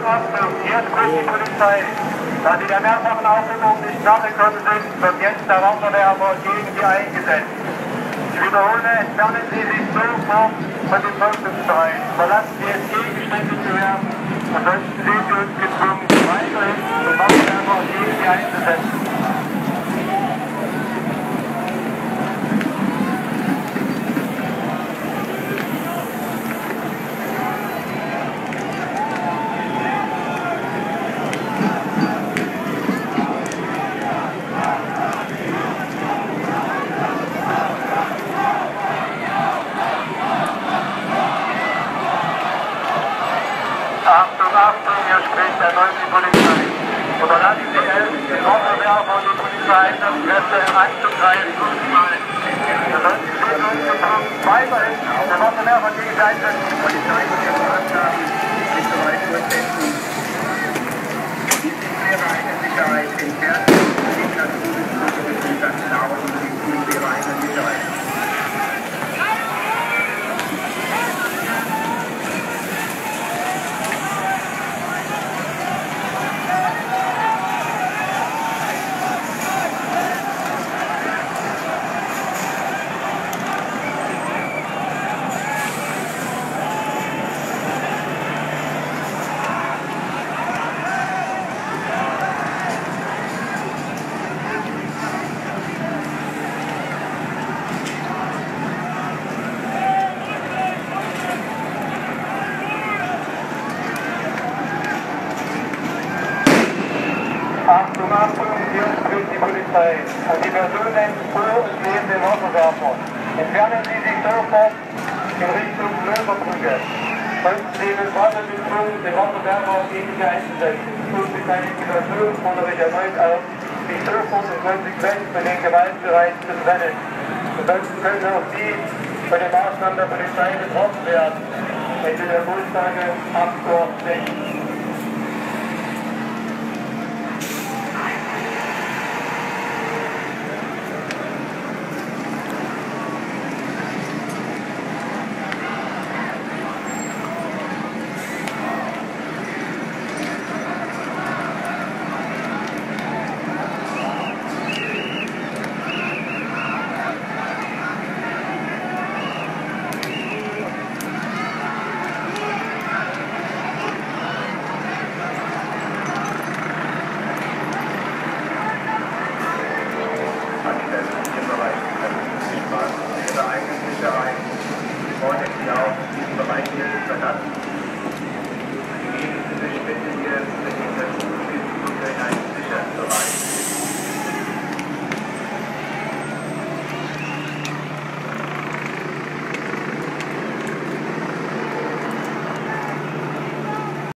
Achtung, hier spricht die Polizei. Da Sie der mehrfachen Aufhebung nicht nachgekommen sind, wird jetzt der Wasserwerfer gegen Sie eingesetzt. Ich wiederhole, entfernen Sie sich sofort von dem Volksbereich. Verlassen Sie es, Gegenstände zu werfen. Ansonsten sehen Sie uns gezwungen, weiterhin den Wasserwerfer gegen Sie einzusetzen. Achtung, hier spricht erneut die Polizei. Unterlassen Sie es, den Wasserwerfer und die Polizeieinsatzkräfte anzugreifen. Ansonsten sehen wir uns gezwungen, weiterhin den Wasserwerfer gegen Sie einsetzen. Die Polizei und die Maßnahmen nicht so weit durchsetzen. Dies wäre eine Sicherheit intern. Die Naturgesetze sind dann klar und dies wäre eine Sicherheit. Achtung, hier spricht die Polizei. Und die Personen vor und neben dem Wasserwerfer. Entfernen Sie sich sofort in Richtung Löwerbrücke. Sonst sehen wir weiter gezwungen, den Wasserwerfer gegen Sie einzusetzen. Und mit einer Situation fordere ich erneut auf, sich sofort und konsequent von den Gewaltbereichen zu trennen. Ansonsten können auch Sie von den Maßnahmen der Polizei betroffen werden, wenn Sie der Durchsage abgeordnet sind.